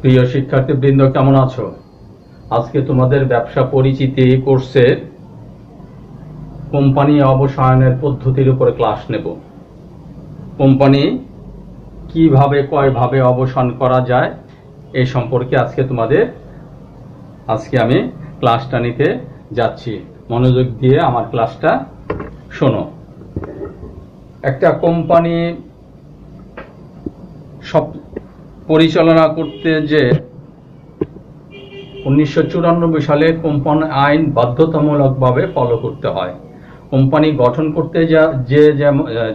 প্রিয় শিক্ষার্থীবৃন্দ, কেমন আছো? আজকে তোমাদের ব্যবসা পরিচিতি কোর্সের কোম্পানি অবসায়নের পদ্ধতির উপরে ক্লাস নেব। কোম্পানি কিভাবে কয়ভাবে অবসান করা যায় এই সম্পর্কে আজকে আমি ক্লাসটা নিতে যাচ্ছি। মনোযোগ দিয়ে আমার ক্লাসটা শোনো। একটা কোম্পানি সব পরিচালনা করতে যে 1994 সালে কোম্পানি আইন বাধ্যতামূলকভাবে ফলো করতে হয়। কোম্পানি গঠন করতে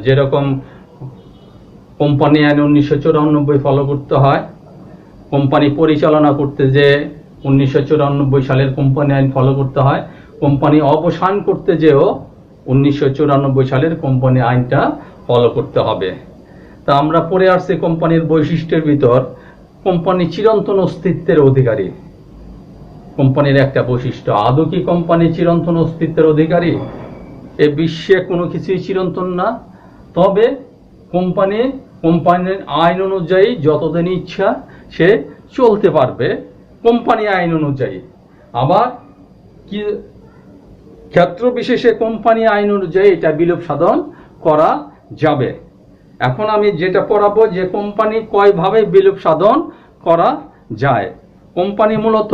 যেরকম কোম্পানি আইন 1994 ফলো করতে হয়, কোম্পানি পরিচালনা করতে যে 1994 সালের কোম্পানি আইন ফলো করতে হয়, কোম্পানি অবসান করতে যেও 1994 সালের কোম্পানি আইনটা ফলো করতে হবে। তা আমরা পড়ে আসছি কোম্পানির বৈশিষ্ট্যের ভিতর কোম্পানি চিরন্তন অস্তিত্বের অধিকারী। কোম্পানির একটা বৈশিষ্ট্য, আদৌ কি কোম্পানি চিরন্তন অস্তিত্বের অধিকারী? এ বিশ্বে কোনো কিছুই চিরন্তন না, তবে কোম্পানির আইন অনুযায়ী যতদিন ইচ্ছা সে চলতে পারবে কোম্পানি আইন অনুযায়ী। আবার কি ক্ষেত্র বিশেষে কোম্পানি আইন অনুযায়ী এটা বিলোপ সাধন করা যাবে। এখন আমি যেটা পড়াবো যে কোম্পানি কয়ভাবে বিলোপ সাধন করা যায়। কোম্পানি মূলত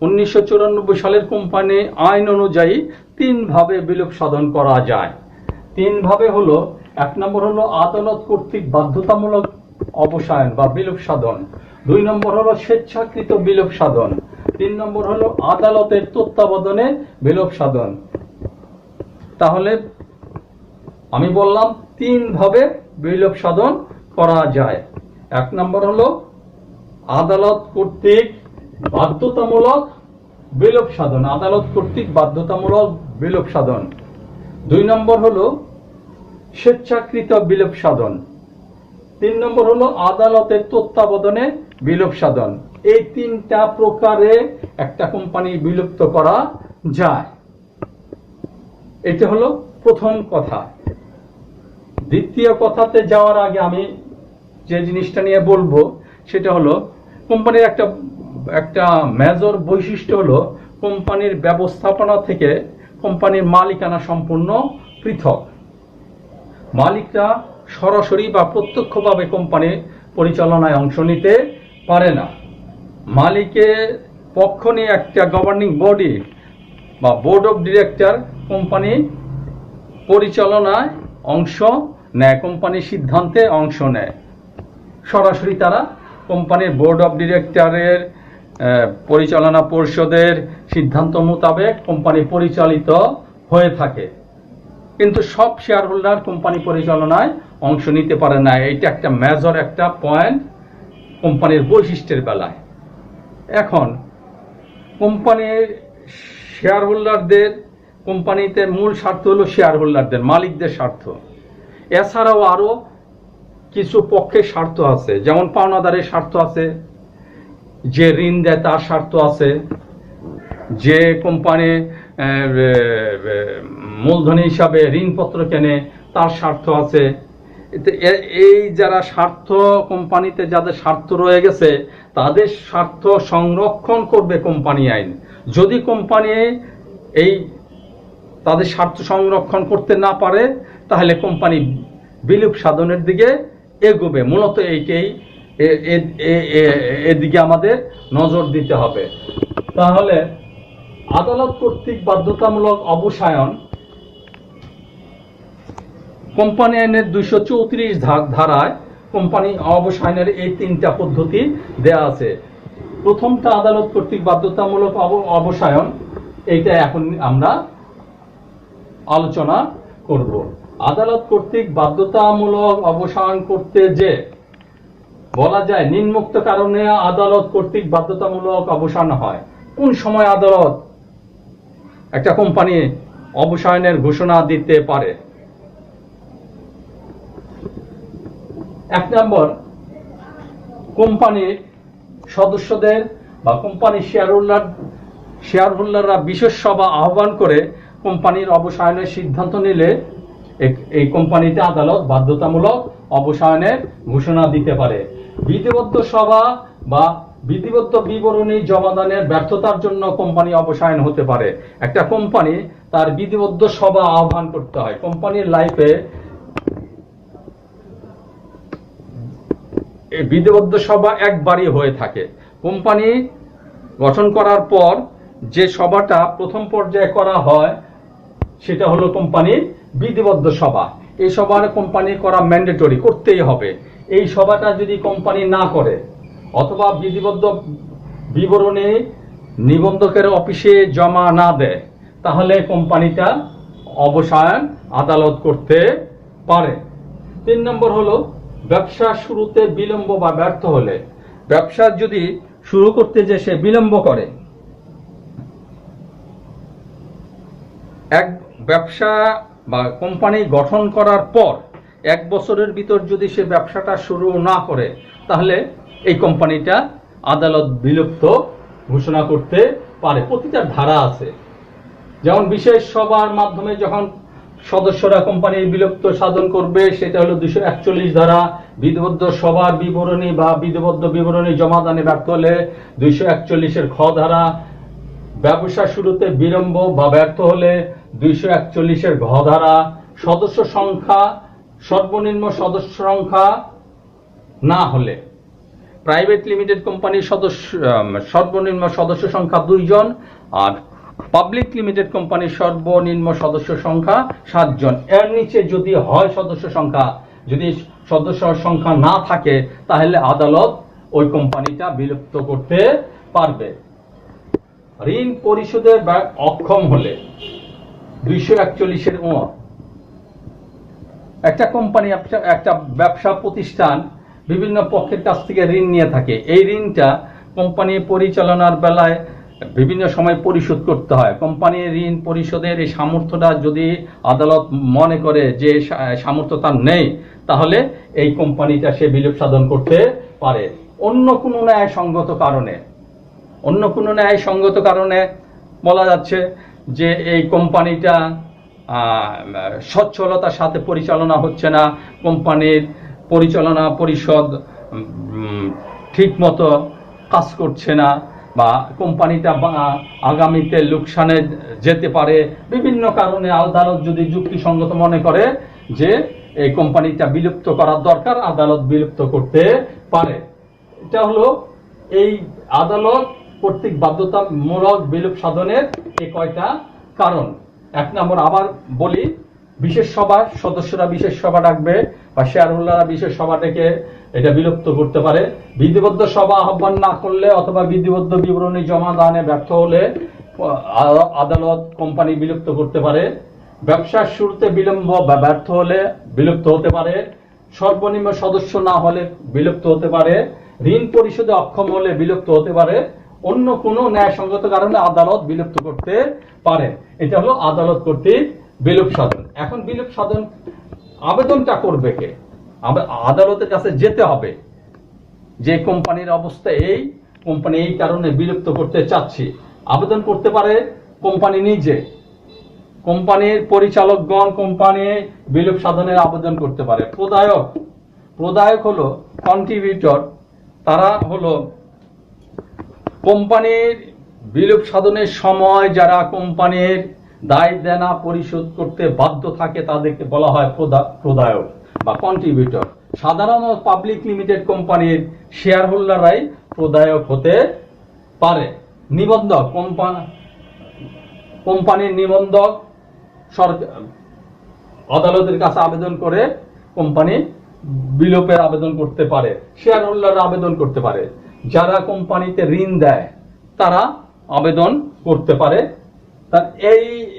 1994 সালের কোম্পানি আইন অনুযায়ী 3 ভাবে বিলোপ সাধন করা যায়। 3 ভাবে হলো, 1 নম্বর হলো আদালত কর্তৃক বাধ্যতামূলক অবসায়ন বা বিলোপ সাধন, 2 নম্বর হলো স্বেচ্ছাকৃত বিলোপ সাধন, 3 নম্বর হলো আদালতের তত্ত্বাবধানে বিলোপ সাধন। তাহলে আমি বললাম 3 ভাবে বিলোপ সাধন করা যায়। 1 নম্বর হলো আদালত কর্তৃক বাধ্যতামূলক বিলোপ সাধন, আদালত কর্তৃক বাধ্যতামূলক বিলোপ সাধন। 2 নম্বর হলো স্বেচ্ছাকৃত বিলোপ সাধন। 3 নম্বর হলো আদালতের তত্ত্বাবধানে বিলোপ সাধন। এই 3টা প্রকারে একটা কোম্পানি বিলুপ্ত করা যায়। এটা হলো প্রথম কথা। দ্বিতীয় কথাতে যাওয়ার আগে আমি যে জিনিসটা নিয়ে বলবো সেটা হলো কোম্পানির একটা মেজর বৈশিষ্ট্য হলো কোম্পানির ব্যবস্থাপনা থেকে কোম্পানির মালিকানা সম্পূর্ণ পৃথক। মালিকরা সরাসরি বা প্রত্যক্ষভাবে কোম্পানির পরিচালনায় অংশ নিতে পারে না। মালিকের পক্ষ নিয়ে একটা গভর্নিং বডি বা বোর্ড অফ ডিরেক্টর কোম্পানি পরিচালনায় অংশ নেয়, কোম্পানির সিদ্ধান্তে অংশ নেয়। সরাসরি তারা কোম্পানির বোর্ড অফ ডিরেক্টরের পরিচালনা পরিষদের সিদ্ধান্ত মোতাবেক কোম্পানি পরিচালিত হয়ে থাকে, কিন্তু সব শেয়ার হোল্ডার কোম্পানি পরিচালনায় অংশ নিতে পারে না। এইটা একটা মেজর একটা পয়েন্ট কোম্পানির বৈশিষ্ট্যের বেলায়। এখন কোম্পানির শেয়ার হোল্ডারদের, কোম্পানিতে মূল স্বার্থ হলো শেয়ার হোল্ডারদের, মালিকদের স্বার্থ। এছাড়াও আরো কিছু পক্ষের স্বার্থ আছে, যেমন পাওনাদারের স্বার্থ আছে, যে ঋণ দেয় তার স্বার্থ আছে, যে কোম্পানি মূলধনী হিসাবে ঋণপত্র কেনে তার স্বার্থ আছে। এই যারা স্বার্থ, কোম্পানিতে যাদের স্বার্থ রয়ে গেছে তাদের স্বার্থ সংরক্ষণ করবে কোম্পানি আইন। যদি কোম্পানি তাদের স্বার্থ সংরক্ষণ করতে না পারে তাহলে কোম্পানি বিলোপ সাধনের দিকে এগোবে। মূলত এদিকে আমাদের নজর দিতে হবে। তাহলে আদালত কর্তৃক বাধ্যতামূলক অবসায়ন কোম্পানি আইনের 234 ধারায় কোম্পানি অবসায়নের এই 3টা পদ্ধতি দেয়া আছে। প্রথমটা আদালত কর্তৃক বাধ্যতামূলক অবসায়ন, এইটা এখন আমরা আলোচনা করব। আদালত কর্তৃক বাধ্যতামূলক অবসায়ন করতে যে বলা যায় নিম্নোক্ত কারণে আদালত কর্তৃক বাধ্যতামূলক অবসান হয়। কোন সময় আদালত একটা কোম্পানি অবসায়নের ঘোষণা দিতে পারে? 1 নম্বর, কোম্পানির সদস্যদের বা কোম্পানির শেয়ার হোল্ডাররা বিশেষ সভা আহ্বান করে কোম্পানির অবসায়নের সিদ্ধান্ত নিলে এই কোম্পানিতে আদালত বাধ্যতামূলক অবসায়নের ঘোষণা দিতে পারে। বিধিবদ্ধ সভা বা বিধিবদ্ধ বিবরণী জমাদানের ব্যর্থতার জন্য কোম্পানি অবসায়ন হতে পারে। একটা কোম্পানি তার বিধিবদ্ধ সভা আহ্বান করতে হয়। কোম্পানির লাইফে এই বিধিবদ্ধ সভা একবারই হয়ে থাকে। কোম্পানি গঠন করার পর যে সভাটা প্রথম পর্যায়ে করা হয় সেটা হলো কোম্পানির বিধিবদ্ধ সভা। এই সভার কোম্পানি করা ম্যান্ডেটরি, করতেই হবে। এই সভাটা যদি কোম্পানি না করে অথবা বিধিবদ্ধ বিবরণী নিবন্ধকের অফিসে জমা না দেয় তাহলে কোম্পানিটা অবসায়ন আদালত করতে পারে। 3 নম্বর হলো ব্যবসা শুরুতে বিলম্ব বা ব্যর্থ হলে। ব্যবসা যদি শুরু করতে যে সে বিলম্ব করে, এক ব্যবসা বা কোম্পানি গঠন করার পর 1 বছরের ভিতর যদি সে ব্যবসাটা শুরু না করে তাহলে এই কোম্পানিটা আদালত বিলুপ্ত ঘোষণা করতে পারে। প্রতিটা ধারা আছে, যেমন বিশেষ সভার মাধ্যমে যখন সদস্যরা কোম্পানির বিলুপ্ত সাধন করবে সেটা হলো 241 ধারা। বিধিবদ্ধ সভার বিবরণী বা বিধিবদ্ধ বিবরণী জমাদানে ব্যর্থ হলে 241 খ ধারা। ব্যবসা শুরুতে বিলম্ব বা ব্যর্থ হলে 241 ঘ ধারা। সদস্য সংখ্যা সর্বনিম্ন সদস্য সংখ্যা না হলে, প্রাইভেট লিমিটেড কোম্পানির সর্বনিম্ন সদস্য সংখ্যা 2 জন আর পাবলিক লিমিটেড কোম্পানির সর্বনিম্ন সদস্য সংখ্যা 7 জন। এর নিচে যদি হয় সদস্য সংখ্যা, যদি সদস্য সংখ্যা না থাকে তাহলে আদালত ওই কোম্পানিটা বিলুপ্ত করতে পারবে। ঋণ পরিশোধে অক্ষম হলে 241 ও। একটা কোম্পানি, একটা ব্যবসা প্রতিষ্ঠান বিভিন্ন পক্ষের কাছ থেকে ঋণ নিয়ে থাকে। এই ঋণটা কোম্পানি পরিচালনার বেলায় বিভিন্ন সময় পরিশোধ করতে হয়। কোম্পানির ঋণ পরিশোধের এই সামর্থ্যটা যদি আদালত মনে করে যে সামর্থ্য তার নেই তাহলে এই কোম্পানিটা সে বিলুপ সাধন করতে পারে। অন্য কোনো ন্যায়সঙ্গত কারণে বলা যাচ্ছে যে এই কোম্পানিটা সচ্ছলতার সাথে পরিচালনা হচ্ছে না, কোম্পানির পরিচালনা পরিষদ ঠিক মতো কাজ করছে না, বা কোম্পানিটা আগামীতে লোকসানে যেতে পারে। বিভিন্ন কারণে আদালত যদি যুক্তিসঙ্গত মনে করে যে এই কোম্পানিটা বিলুপ্ত করার দরকার, আদালত বিলুপ্ত করতে পারে। এটা হলো এই আদালত কর্তৃক বাধ্যতামূলক বিলুপ সাধনের এই কয়টা কারণ। 1 নম্বর আবার বলি, বিশেষ সভা, সদস্যরা বিশেষ সভা ডাকবে বা শেয়ার হোল্ডাররা বিশেষ সভা ডেকে এটা বিলুপ্ত করতে পারে। বিধিবদ্ধ সভা আহ্বান না করলে অথবা বিধিবদ্ধ বিবরণী জমা দানে ব্যর্থ হলে আদালত কোম্পানি বিলুপ্ত করতে পারে। ব্যবসার শুরুতে বিলম্ব বা ব্যর্থ হলে বিলুপ্ত হতে পারে। সর্বনিম্ন সদস্য না হলে বিলুপ্ত হতে পারে। ঋণ পরিশোধে অক্ষম হলে বিলুপ্ত হতে পারে। অন্য কোনো ন্যায়সঙ্গত কারণে আদালত বিলুপ্ত করতে পারে। এটা হলো আদালত কর্তৃক বিলুপ সাধন। এখন বিলুপ সাধন আবেদনটা করবে কে? আদালতের কাছে যেতে হবে যে কোম্পানির অবস্থা এই, কোম্পানি এই কারণে বিলুপ্ত করতে চাচ্ছি। আবেদন করতে পারে কোম্পানি নিজে, কোম্পানির পরিচালকগণ কোম্পানি বিলুপ সাধনের আবেদন করতে পারে। প্রদায়ক হলো কন্ট্রিবিউটর, তারা হলো কোম্পানির বিলুপ সাধনের সময় যারা কোম্পানির দায় দেনা পরিশোধ করতে বাধ্য থাকে তাদেরকে বলা হয় প্রদায়ক বা কন্ট্রিবিউটর। সাধারণত পাবলিক লিমিটেড কোম্পানির শেয়ার হোল্ডাররাই প্রদায়ক হতে পারে। নিবন্ধক, কোম্পানির নিবন্ধক আদালতের কাছে আবেদন করে কোম্পানি বিলোপের আবেদন করতে পারে। শেয়ার হোল্ডাররা আবেদন করতে পারে। যারা কোম্পানিতে ঋণ দেয় তারা আবেদন করতে পারে।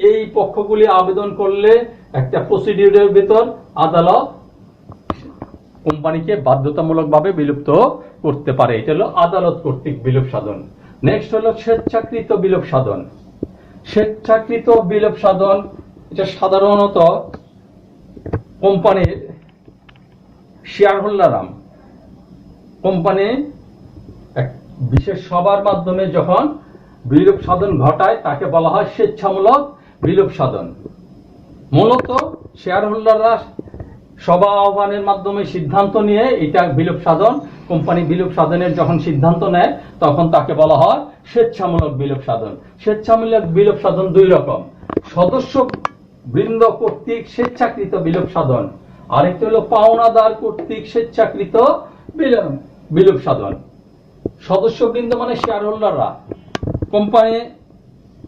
এই পক্ষগুলি আবেদন করলে একটা প্রসিডিউরের ভিতর আদালত কোম্পানিকে বাধ্যতামূলকভাবে বিলুপ্ত করতে পারে। এটা হলো আদালত কর্তৃক বিলুপ সাধন। নেক্সট হলো স্বেচ্ছাকৃত বিলুপ সাধন। স্বেচ্ছাকৃত বিলুপ সাধন এটা সাধারণত কোম্পানির শেয়ার হোল্ডাররা কোম্পানি বিশেষ সভার মাধ্যমে যখন বিলুপ সাধন ঘটায় তাকে বলা হয় স্বেচ্ছামূলক বিলুপ সাধন। মূলত শেয়ার হোল্ডাররা সভা আহ্বানের মাধ্যমে সিদ্ধান্ত নিয়ে এটা বিলুপ সাধন কোম্পানি বিলোপ সাধনের যখন সিদ্ধান্ত নেয় তখন তাকে বলা হয় স্বেচ্ছামূলক বিলোপ সাধন। স্বেচ্ছামূলক বিলোপ সাধন দুই রকম, সদস্য বৃন্দ কর্তৃক স্বেচ্ছাকৃত বিলোপ সাধন, আরেকটি হলো পাওনাদার কর্তৃক স্বেচ্ছাকৃত বিলোপ সাধন। সদস্যবৃন্দ মানে শেয়ার হোল্ডাররা, কোম্পানি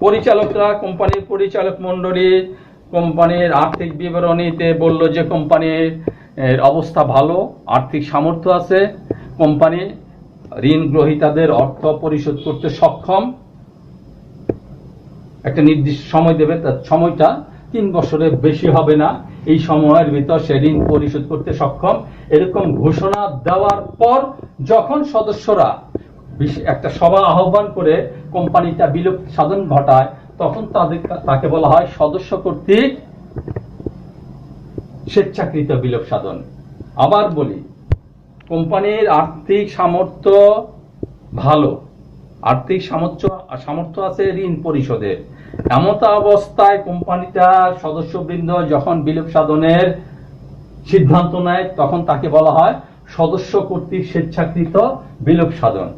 পরিচালকরা, কোম্পানির পরিচালক মন্ডলী কোম্পানির আর্থিক বিবরণীতে বলল যে কোম্পানির অবস্থা ভালো, আর্থিক সামর্থ্য আছে, কোম্পানি ঋণ গ্রহীতাদের অর্থ পরিশোধ করতে সক্ষম, একটা নির্দিষ্ট সময় দেবে, তার সময়টা 3 বছরের বেশি হবে না, এই সময়ের ভিতর সে ঋণ পরিশোধ করতে সক্ষম, এরকম ঘোষণা দেওয়ার পর যখন সদস্যরা একটা সভা আহ্বান করে কোম্পানিটা বিলোপ সাধন ঘটায় তখন তাকে বলা হয় সদস্য কর্তৃক স্বেচ্ছাকৃত বিলোপ সাধন। আবার বলি, কোম্পানির আর্থিক সামর্থ্য ভালো, আর্থিক সামর্থ্য আছে ঋণ পরিশোধের, এমত অবস্থায় কোম্পানিটার সদস্যবৃন্দ যখন বিলোপ সাধনের সিদ্ধান্ত নেয় তখন তাকে বলা হয় সদস্য কর্তৃক স্বেচ্ছাকৃত বিলোপ সাধন।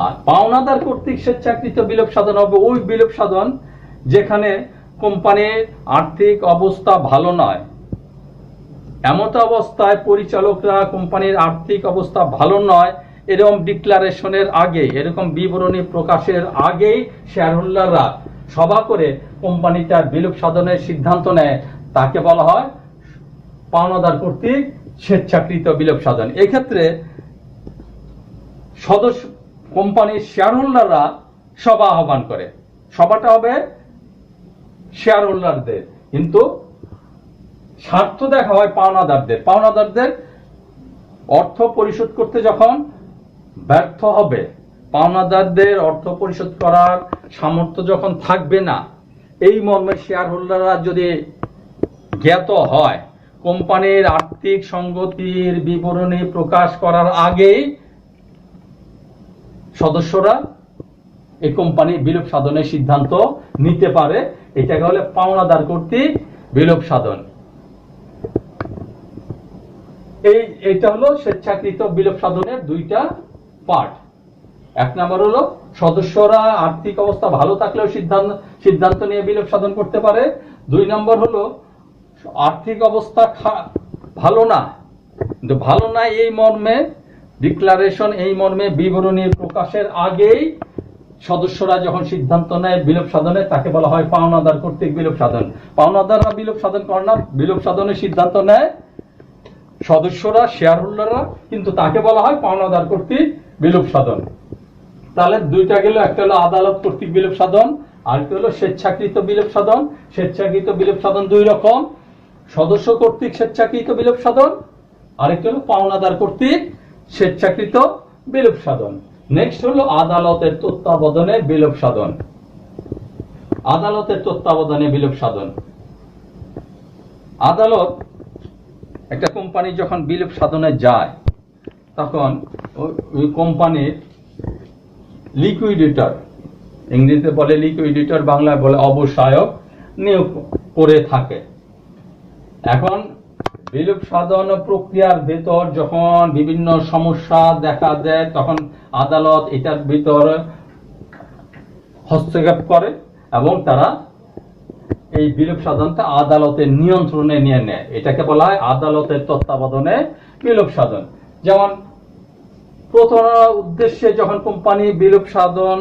আর পাওনাদার কর্তৃক স্বেচ্ছাকৃত বিলোপ সাধন হবে ওই বিলোপ সাধন যেখানে কোম্পানির আর্থিক অবস্থা ভালো নয়, এমত অবস্থায় পরিচালকরা কোম্পানির আর্থিক অবস্থা ভালো নয় এরকম ডিক্লারেশনের আগে, এরকম বিবরণী প্রকাশের আগেই শেয়ার হোল্ডাররা সভা করে কোম্পানিটার বিলোপ সাধনের সিদ্ধান্ত নেয়, তাকে বলা হয় পাওনাদার কর্তৃক স্বেচ্ছাকৃত বিলোপ সাধন। এক্ষেত্রে সদস্য কোম্পানির শেয়ার হোল্ডাররা সভা আহ্বান করে, সভাটা হবে শেয়ার হোল্ডারদের, কিন্তু স্বার্থ দেখা হয় পাওনাদারদের। পাওনাদারদের অর্থ পরিশোধ করতে যখন ব্যর্থ হবে, পাওনাদারদের অর্থ পরিশোধ করার সামর্থ্য যখন থাকবে না, এই মর্মে শেয়ার হোল্ডাররা যদি জ্ঞাত হয়, কোম্পানির আর্থিক সংগতির বিবরণী প্রকাশ করার আগেই সদস্যরা এই কোম্পানির বিলোপ সাধনের সিদ্ধান্ত নিতে পারে। এটাকে হলে পাওনাদার কর্তৃক বিলোপ সাধন। এইটা হলো স্বেচ্ছাকৃত বিলোপ সাধনের দুইটা পার্ট। 1 নম্বর হলো সদস্যরা আর্থিক অবস্থা ভালো থাকলেও সিদ্ধান্ত নিয়ে বিলোপ সাধন করতে পারে। 2 নম্বর হলো আর্থিক অবস্থা ভালো না, কিন্তু ভালো না এই মর্মে ডিক্লারেশন, এই মর্মে বিবরণী প্রকাশের আগেই সদস্যরা যখন সিদ্ধান্ত নেয় বিলোপ সাধনে, তাকে বলা হয় পাওনাদার কর্তৃক বিলোপ সাধন। পাওনাদাররা বিলোপ সাধন করে না, বিলোপ সাধনের সিদ্ধান্ত নেয় সদস্যরা, শেয়ার হোল্ডাররা, কিন্তু তাকে বলা হয় পাওনাদার কর্তৃক বিলোপ সাধন। তাহলে দুইটা গেল, একটা হলো আদালত কর্তৃক বিলোপ সাধন, আরেকটা হলো স্বেচ্ছাকৃত বিলোপ সাধন। স্বেচ্ছাকৃত বিলোপ সাধন দুই রকম, সদস্য কর্তৃক স্বেচ্ছাকৃত বিলোপ সাধন, আরেকটা হলো পাওনাদার কর্তৃক স্বেচ্ছাকৃত বিলোপ সাধন। নেক্সট হলো আদালতের তত্ত্বাবধানে বিলোপ সাধন। আদালতের তত্ত্বাবধানে বিলোপ সাধন। আদালত একটা কোম্পানি যখন বিলোপ সাধনে যায় তখন ওই কোম্পানির লিকুইডেটর, ইংরেজিতে বলে লিকুইডেটর, বাংলায় বলে অবসায়ক, নিয়োগ করে থাকে। এখন বিলোপ সাধন প্রক্রিয়ার ভেতর যখন বিভিন্ন সমস্যা দেখা দেয় তখন আদালত এটার ভিতর হস্তক্ষেপ করে এবং তারা এই বিলোপ সাধনটা আদালতের নিয়ন্ত্রণে নিয়ে নেয়। এটাকে বলা হয় আদালতের তত্ত্বাবধানে বিলোপ সাধন। যেমন প্রথম উদ্দেশ্যে যখন কোম্পানি বিলোপ সাধন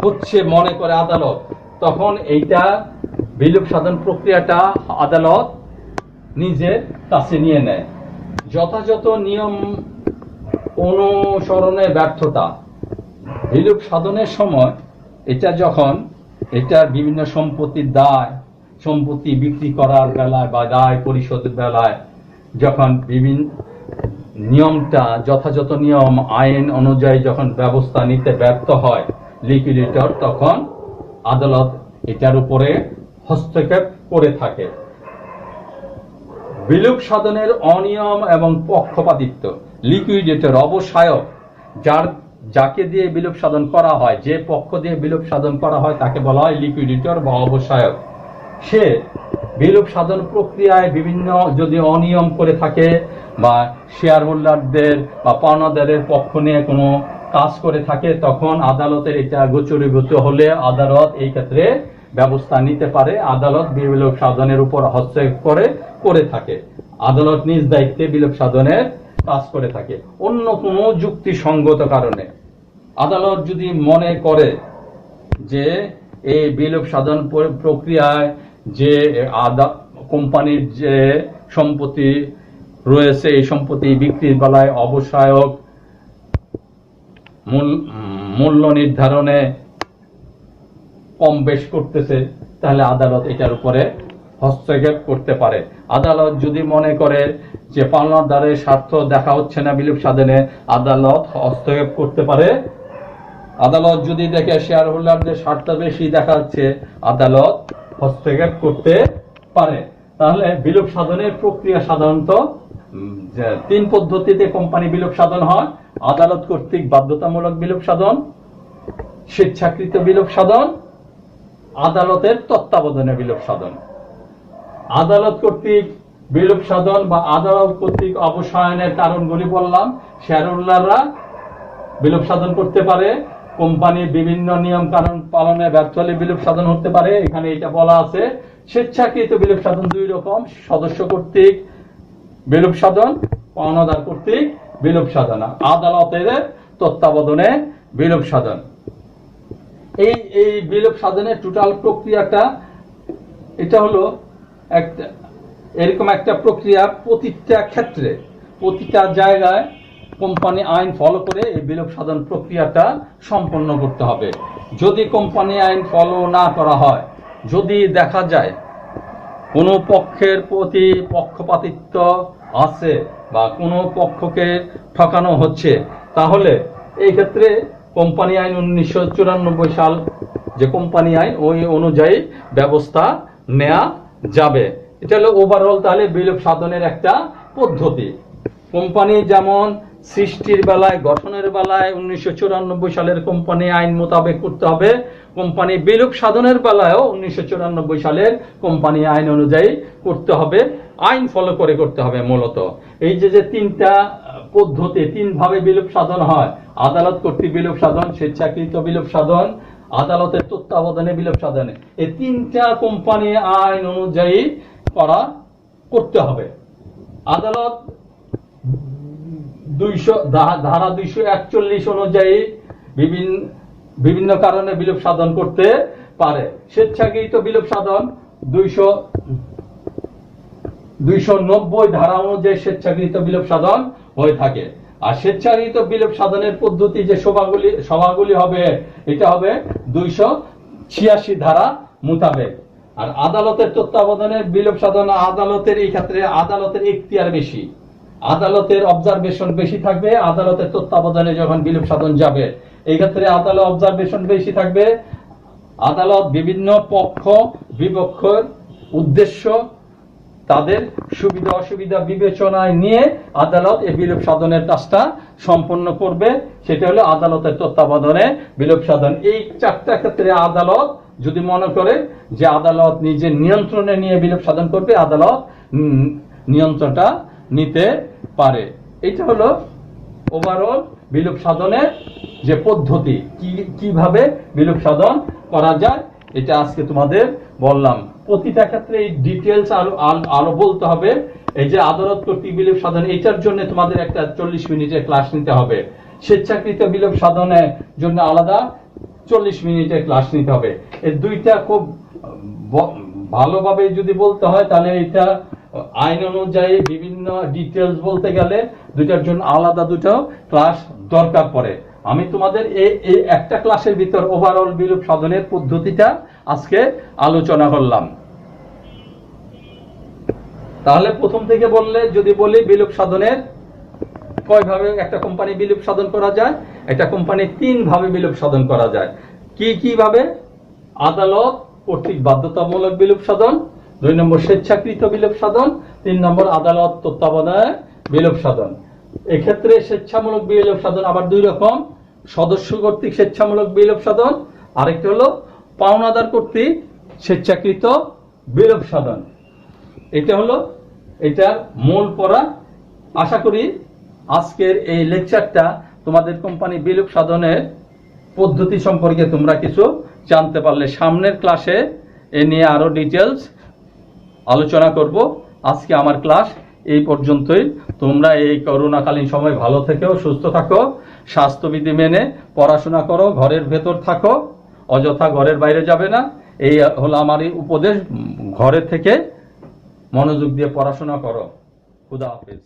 হচ্ছে মনে করে আদালত, তখন এইটা বিলোপ সাধন প্রক্রিয়াটা আদালত নিজের কাছে নিয়ে নেয়। যথাযথ নিয়ম অনুসরণে ব্যর্থতা, বিলোপ সাধনের সময় এটা যখন এটার বিভিন্ন সম্পত্তির দায়, সম্পত্তি বিক্রি করার বেলায় বা দায় পরিশোধের বেলায় যখন বিভিন্ন নিয়মটা, যথাযথ নিয়ম আইন অনুযায়ী যখন ব্যবস্থা নিতে ব্যর্থ হয় লিকুইডেটর, তখন আদালত এটার উপরে হস্তক্ষেপ করে থাকে। বিলোপ সাধনের অনিয়ম এবং পক্ষপাতিত্ব, লিকুইডেটর অবসায়ক, যাকে দিয়ে বিলোপ সাধন করা হয়, যে পক্ষ দিয়ে বিলোপ সাধন করা হয় তাকে বলা হয় লিকুইডেটর বা অবসায়ক। সে বিলোপ সাধন প্রক্রিয়ায় বিভিন্ন যদি অনিয়ম করে থাকে বা শেয়ার হোল্ডারদের বা পাওনাদারের পক্ষ নিয়ে কোনো কাজ করে থাকে, তখন আদালতের এটা গোচরীভূত হলে আদালত এই ক্ষেত্রে ব্যবস্থা নিতে পারে। আদালত বিলোপ সাধনের উপর হস্তক্ষেপ করে থাকে। আদালত নিজ দায়িত্বে বিলোপ সাধনের কাজ করে থাকে। অন্য কোনো যুক্তিসঙ্গত কারণে আদালত যদি মনে করে যে এই বিলোপ সাধন প্রক্রিয়ায় যে কোম্পানির যে সম্পত্তি রয়েছে, এই সম্পত্তি বিক্রির বেলায় অবসায়ক মূল্য নির্ধারণে কম বেশ করতেছে, তাহলে আদালত এটার উপরে হস্তক্ষেপ করতে পারে। আদালত যদি মনে করে যে পাওনাদারের স্বার্থ দেখা হচ্ছে না বিলোপ সাধনে, আদালত হস্তক্ষেপ করতে পারে। আদালত যদি দেখে শেয়ার হোল্ডারদের স্বার্থ বেশি দেখা যাচ্ছে, আদালত হস্তক্ষেপ করতে পারে। তাহলে বিলোপ সাধনের প্রক্রিয়া সাধারণত 3 পদ্ধতিতে কোম্পানি বিলোপ সাধন হয়: আদালত কর্তৃক বাধ্যতামূলক বিলোপ সাধন, স্বেচ্ছাকৃত বিলোপ সাধন, আদালতের তত্ত্বাবধানে বিলোপ সাধন। আদালত কর্তৃক বিলোপ সাধন বা আদালত কর্তৃক অবসায়নের কারণগুলি বললাম। শেয়ার হোল্ডাররা বিলোপ সাধন করতে পারে, কোম্পানির বিভিন্ন নিয়ম কানুন পালনে ব্যর্থ হলে বিলোপ সাধন হতে পারে, এখানে এটা বলা আছে। স্বেচ্ছাকৃত বিলোপ সাধন 2 রকম: সদস্য কর্তৃক বিলোপ সাধন, পাওনাদার কর্তৃক বিলোপ সাধন, আদালতের তত্ত্বাবধানে বিলোপ সাধন। এই বিলোপ সাধনের টোটাল প্রক্রিয়াটা এটা হলো এরকম একটা প্রক্রিয়া। প্রতিটা ক্ষেত্রে প্রতিটা জায়গায় কোম্পানি আইন ফলো করে এই বিলোপ সাধন প্রক্রিয়াটা সম্পন্ন করতে হবে। যদি কোম্পানি আইন ফলো না করা হয়, যদি দেখা যায় কোনো পক্ষের প্রতি পক্ষপাতিত্ব আছে বা কোনো পক্ষকে ঠকানো হচ্ছে, তাহলে এই ক্ষেত্রে কোম্পানি আইন 1994 সাল যে কোম্পানি আইন, ওই অনুযায়ী ব্যবস্থা নেওয়া যাবে। এটা হলো ওভারঅল তাহলে বিলোপ সাধনের একটা পদ্ধতি। কোম্পানি যেমন সৃষ্টির বেলায়, গঠনের বেলায় 1994 সালের কোম্পানি আইন মোতাবেক করতে হবে, কোম্পানি বিলোপ সাধনের বেলায়ও 1994 সালের কোম্পানি আইন অনুযায়ী করতে হবে। আইন ফলো করে করতে হবে। মূলত এই যে 3টা পদ্ধতি, 3 ভাবে বিলোপ সাধন হয়: আদালত কর্তৃক বিলোপ সাধন, স্বেচ্ছাকৃত বিলোপ সাধন, আদালতের তত্ত্বাবধানে বিলোপ সাধনে, এই 3টা কোম্পানি আইন অনুযায়ী করতে হবে। আদালত ধারা 241 অনুযায়ী বিভিন্ন কারণে বিলোপ সাধন করতে পারে। স্বেচ্ছাকৃত বিলোপ সাধন 290 ধারা অনুযায়ী স্বেচ্ছাকৃত বিলোপ সাধন হয়ে থাকে। আর স্বেচ্ছাকৃত বিলোপ সাধনের পদ্ধতি যে সভাগুলি হবে, এটা হবে 286 ধারা মোতাবেক। আর আদালতের তত্ত্বাবধানের বিলোপ সাধন, আদালতের এই ক্ষেত্রে আদালতের এখতিয়ার বেশি, আদালতের অবজারভেশন বেশি থাকবে। আদালতের তত্ত্বাবধানে যখন বিলোপ সাধন যাবে, এই ক্ষেত্রে আদালত অবজারভেশন বেশি থাকবে। আদালত বিভিন্ন পক্ষ বিপক্ষের উদ্দেশ্য, তাদের সুবিধা অসুবিধা বিবেচনায় নিয়ে আদালত এই বিলোপ সাধনের কাজটা সম্পন্ন করবে। সেটা হলো আদালতের তত্ত্বাবধানে বিলোপ সাধন। এই 4টা ক্ষেত্রে আদালত যদি মনে করে যে আদালত নিজের নিয়ন্ত্রণে নিয়ে বিলোপ সাধন করবে, আদালত নিয়ন্ত্রণটা নিতে পারে। এটা হলো ওভারঅল বিলোপ সাধনের যে পদ্ধতি, কিভাবে বিলোপ সাধন করা যায়, এটা আজকে তোমাদের বললাম। প্রতিটা ক্ষেত্রে এই ডিটেলস আরো বলতে হবে। এই যে আদালত কর্তৃক বিলোপ সাধন, এটার জন্য তোমাদের একটা 40 মিনিটের ক্লাস নিতে হবে। স্বেচ্ছাকৃত বিলোপ সাধনের জন্য আলাদা 40 মিনিটের ক্লাস নিতে হবে। এই 2টা খুব ভালোভাবে যদি বলতে হয়, তাহলে এটা আইন অনুযায়ী বিভিন্ন ডিটেলস বলতে গেলে 2টার জন্য আলাদা 2টা ক্লাস দরকার পড়ে। আমি তোমাদের এই একটা ক্লাসের ভিতর ওভারঅল বিলোপ সাধনের পদ্ধতিটা আজকে আলোচনা করলাম। তাহলে প্রথম থেকে যদি বলি বিলোপ সাধনের কয়ভাবে একটা কোম্পানি বিলোপ সাধন করা যায়, একটা কোম্পানি 3 ভাবে বিলোপ সাধন করা যায়। কি ভাবে? আদালত কর্তৃক বাধ্যতামূলক বিলোপ সাধন, 2 নম্বর স্বেচ্ছাকৃত বিলোপ সাধন, 3 নম্বর আদালত তত্ত্বাবধানে বিলোপ সাধন। এক্ষেত্রে স্বেচ্ছামূলক বিলোপ সাধন আবার 2 রকম: সদস্য কর্তৃক স্বেচ্ছামূলক বিলোপ সাধন, আরেকটা হলো পাওনাদার কর্তৃক স্বেচ্ছাকৃত বিলোপ সাধন। এটা হলো এটার মূল পড়া। আশা করি আজকের এই লেকচারটা তোমাদের কোম্পানি বিলুপ সাধনের পদ্ধতি সম্পর্কে তোমরা কিছু জানতে পারলে। সামনের ক্লাসে এ নিয়ে আরো ডিটেলস আলোচনা করব। আজকে আমার ক্লাস এই পর্যন্তই। তোমরা এই করোনাকালীন সময় ভালো থেকো, সুস্থ থাকো, স্বাস্থ্যবিধি মেনে পড়াশোনা করো, ঘরের ভেতর থাকো, অযথা ঘরের বাইরে যাবে না। এই হলো আমার উপদেশ। ঘরে থেকে মনোযোগ দিয়ে পড়াশোনা করো। খুদা হাফেজ।